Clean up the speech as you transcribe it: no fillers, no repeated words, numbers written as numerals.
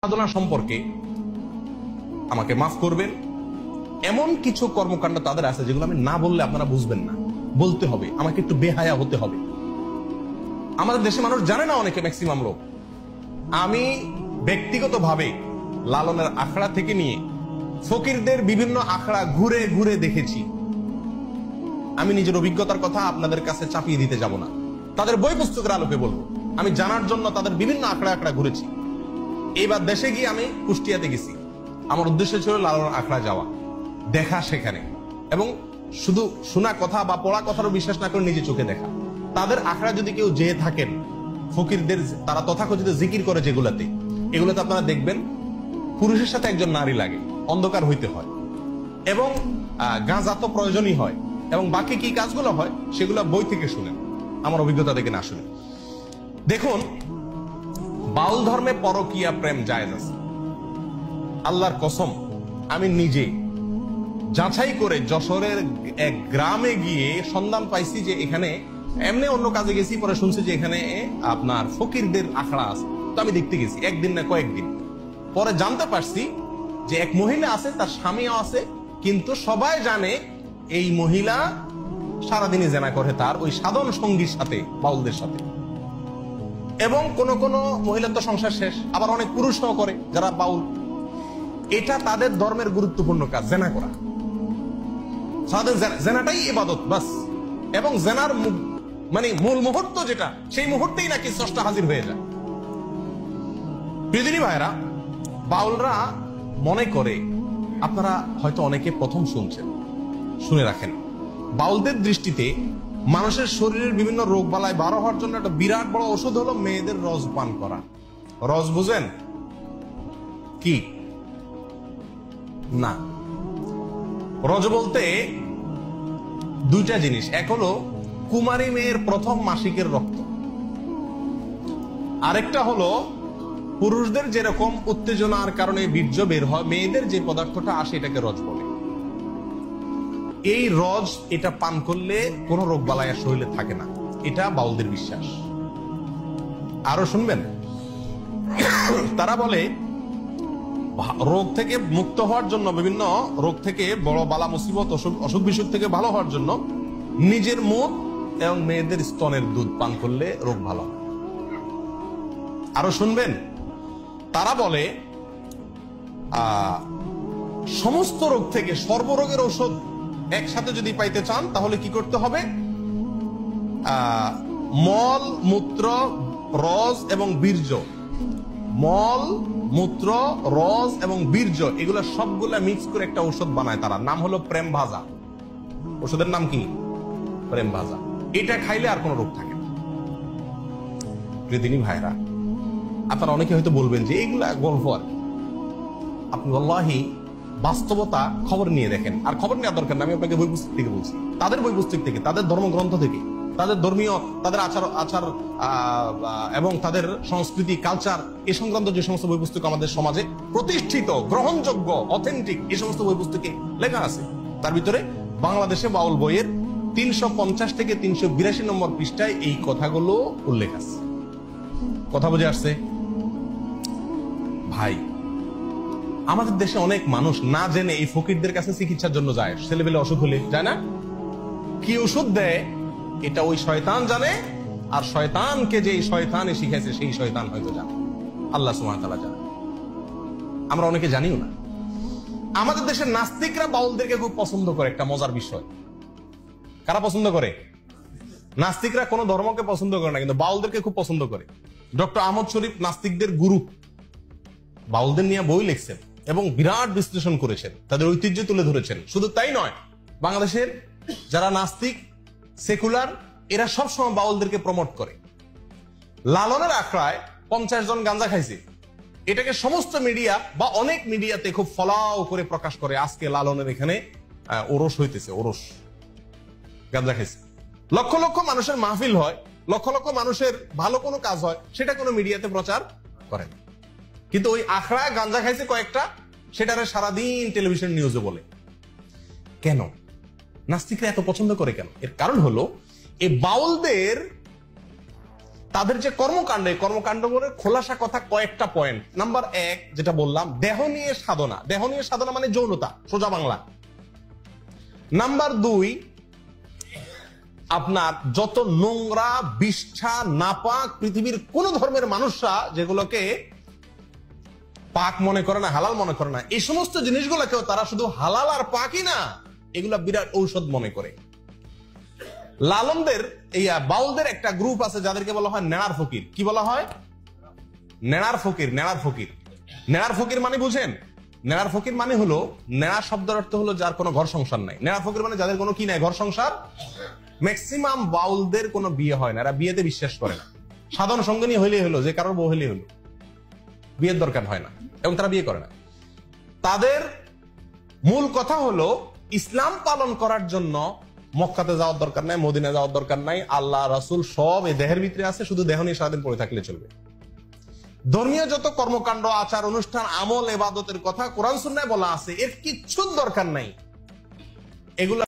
সাধনা সম্পর্কে আমাকে মাফ করবেন, এমন কিছু কর্মকাণ্ড তাদের আছে যেগুলো আমি না বললে আপনারা বুঝবেন না, বলতে হবে, আমাকে একটু বেহায়া হতে হবে। আমাদের দেশে মানুষ জানে না, অনেকে ম্যাক্সিমাম লোক। আমি ব্যক্তিগতভাবে লালনের আখড়া থেকে নিয়ে ফকিরদের বিভিন্ন আখড়া ঘুরে ঘুরে দেখেছি। আমি নিজের অভিজ্ঞতার কথা আপনাদের কাছে চাপিয়ে দিতে যাব না, তাদের বই পুস্তকের আলোকে বলবো। আমি জানার জন্য তাদের বিভিন্ন আখড়া আখড়া ঘুরেছি। এইবার দেশে গিয়ে আমি কুষ্টিয়াতে গেছি। আমার উদ্দেশ্য ছিল লালনের আখড়া যাওয়া, দেখা সেখানে, এবং শুধু শোনা কথা বা পড়া কথারও বিশ্বাস না করে নিজে চোখে দেখা। তাদের আখড়া যদি কেউ যেয়ে থাকেন, ফকিরদের তারা তথাকথিত জিকির করে যেগুলাতে, এগুলোতে আপনারা দেখবেন পুরুষের সাথে একজন নারী লাগে, অন্ধকার হইতে হয়, এবং গাঁজা তো প্রয়োজনই হয়, এবং বাকি কি কাজগুলো হয় সেগুলো বই থেকে শুনেন, আমার অভিজ্ঞতা থেকে না শুনে। দেখুন, বাউল ধর্মে পরকীয়া প্রেম জায়েজ আছে। আল্লাহর কসম, আমি নিজে যাচাই করে যশোরের এক গ্রামে গিয়ে সন্ধান পাইছি যে এখানে, এমনি অন্য কাজে গেছি, পরে শুনছি যে এখানে আপনার ফকিরদের আখড়া আছে। তো আমি দেখতে গেছি, একদিন না কয়েকদিন পরে জানতে পারছি যে এক মহিলা আছে, তার স্বামীও আছে, কিন্তু সবাই জানে এই মহিলা সারাদিনই জেনা করে তার ওই সাধন সঙ্গীর সাথে, বাউলদের সাথে। এবং কোন কোন মহিলার তো সংসার শেষ, আবার অনেক পুরুষও করে যারা বাউল। এটা তাদের ধর্মের গুরুত্বপূর্ণ কাজ, জেনা করা। জেনাটাই ইবাদত বাস। এবং জেনার মানে মূল মুহূর্ত যেটা, সেই মুহূর্তেই নাকি স্রষ্টা হাজির হয়ে যায়। প্রিয়দিনী ভাইরা, বাউলরা মনে করে, আপনারা হয়তো অনেকে প্রথম শুনছেন, শুনে রাখেন, বাউলদের দৃষ্টিতে মানুষের শরীরের বিভিন্ন রোগ বালায় বারো হওয়ার জন্য একটা বিরাট বড় ওষুধ হলো মেয়েদের রস পান করা। রস বুঝেন কি? না, রজ বলতে দুইটা জিনিস। এক হলো কুমারী মেয়ের প্রথম মাসিকের রক্ত, আরেকটা হলো পুরুষদের যেরকম উত্তেজনার কারণে বীর্য বের হয়, মেয়েদের যে পদার্থটা আসে এটাকে রজ বলে। এই রজ, এটা পান করলে কোন রোগ বালায় শরীরে থাকে না, এটা বাউলদের বিশ্বাস। আরো শুনবেন, তারা বলে রোগ থেকে মুক্ত হওয়ার জন্য, বিভিন্ন রোগ থেকে, বড় বালা মুসিবত, অসুখ বিসুখ থেকে ভালো হওয়ার জন্য নিজের মুখ এবং মেয়েদের স্তনের দুধ পান করলে রোগ ভালো হয়। আরো শুনবেন, তারা বলে সমস্ত রোগ থেকে সর্বরোগের ঔষধ একসাথে যদি পাইতে চান তাহলে কি করতে হবে? মল, মূত্র, রস এবং বীর্য, মল, মূত্র, রস এবং বীর্য, এগুলো সবগুলা মিক্স করে একটা ঔষধ বানায় তারা, নাম হলো প্রেম ভাজা। ওষুধের নাম কি? প্রেম ভাজা। এটা খাইলে আর কোন রোগ থাকে না। প্রিয়দিনী ভাইরা, আপনারা অনেকে হয়তো বলবেন যে এগুলা গল্প। আর আপনি আল্লাহি বাস্তবতা খবর নিয়ে দেখেন, আর খবর নেওয়ার দরকার না, আমি আপনাকে বই পুস্তক থেকে বলছি, তাদের বই পুস্তক থেকে, তাদের ধর্মগ্রন্থ থেকে, তাদের ধর্মীয়, তাদের আচার এবং তাদের সংস্কৃতি, কালচার, এই সংক্রান্ত যে সমস্ত বই পুস্তক আমাদের সমাজে প্রতিষ্ঠিত, গ্রহণযোগ্য, অথেন্টিক, এই সমস্ত বই পুস্তকে লেখা আছে। তার ভিতরে বাংলাদেশে বাউল বইয়ের 350 থেকে 382 নম্বর পৃষ্ঠায় এই কথাগুলো উল্লেখ আছে। কথা বুঝে আসছে ভাই? আমাদের দেশে অনেক মানুষ না জেনে এই ফকিরদের কাছে চিকিৎসার জন্য যায়। ছেলেবেলে অসুখ হলে যায় না, কি ওষুধ দেয় এটা ওই শয়তান জানে, আর শয়তানকে যে শয়তানে শিখাইছে সেই শয়তান হয়তো জানে, আল্লাহ সুবহানাহু ওয়া তাআলা জানে, আমরা অনেকে জানিও না। আমাদের দেশের নাস্তিকরা বাউলদেরকে খুব পছন্দ করে, একটা মজার বিষয়। কারা পছন্দ করে? নাস্তিকরা কোন ধর্মকে পছন্দ করে না, কিন্তু বাউলদেরকে খুব পছন্দ করে। ডক্টর আহমদ শরীফ নাস্তিকদের গুরু, বাউলদের নিয়ে বই লিখছেন এবং বিরাট বিশ্লেষণ করেছেন, তাদের ঐতিহ্য তুলে ধরেছেন। শুধু তাই নয়, বাংলাদেশের যারা নাস্তিক, সেকুলার, এরা সবসময় বাউলদেরকে প্রমোট করে। লালনের আখড়ায় 50 জন গাঁজা খাইছে, এটাকে সমস্ত মিডিয়া বা অনেক মিডিয়াতে খুব ফলাও করে প্রকাশ করে, আজকে লালনের এখানে ওরস হইতেছে, ওরস, গাঁজা খাইছে। লক্ষ লক্ষ মানুষের মাহফিল হয়, লক্ষ লক্ষ মানুষের ভালো কোনো কাজ হয়, সেটা কোনো মিডিয়াতে প্রচার করে না। কিন্তু ওই আখড়ায় গাঁজা খাইছে কয়েকটা, সেটারে সারাদিন টেলিভিশন নিউজে বলে। কেন নাস্তিকরা এত পছন্দ করে? কেন? এর কারণ হলো এই বাউলদের তাদের যে কর্মকাণ্ড, এই কর্মকাণ্ড করে খোলাসা কথা কয়েকটা পয়েন্ট। নাম্বার 1 যেটা বললাম, দেহ নিয়ে সাধনা। দেহ নিয়ে সাধনা মানে যৌনতা, সোজা বাংলা। নাম্বার 2, আপনার যত নোংরা, বিষ্ঠা, নাপাক পৃথিবীর কোন ধর্মের মানুষরা যেগুলোকে পাক মনে করে না, হালাল মনে করে না, এই সমস্ত জিনিসগুলোকেও তারা শুধু হালাল আর পাকই না, এগুলা বিরাট ঔষধ মনে করে। লালনদের এই বাউলদের একটা গ্রুপ আছে যাদেরকে বলা হয় নেড়ার ফকির। কি বলা হয়? নেড়ার ফকির। নেড়ার ফকির, নেড়ার ফকির মানে বুঝেন? নেড়ার ফকির মানে হলো, নেড়া শব্দের অর্থ হলো যার কোনো ঘর সংসার নাই। নেড়ার ফকির মানে যাদের কোনো কি নাই, ঘর সংসার। ম্যাক্সিমাম বাউলদের কোনো বিয়ে হয় না, এরা বিয়েতে বিশ্বাস করে না। সাধারণ সঙ্গিনী হইলেই হলো, যে কারোর বউ হইলেই হলো, বিয়ের দরকার হয় না, এবং তারা বিয়ে করে না। তাদের মূল কথা হলো ইসলাম পালন করার জন্য মক্কাতে যাওয়ার দরকার নাই, মদিনা যাওয়ার দরকার নাই, আল্লাহ রাসূল সব এই দেহের ভিতরে আছে, শুধু দেহ নিয়ে সারাদিন পড়ে থাকলে চলবে। ধর্মীয় যত কর্মকাণ্ড, আচার অনুষ্ঠান, আমল, ইবাদতের কথা কোরআন সুন্নাহয় বলা আছে, এর কিচ্ছুর দরকার নাই। এগুলো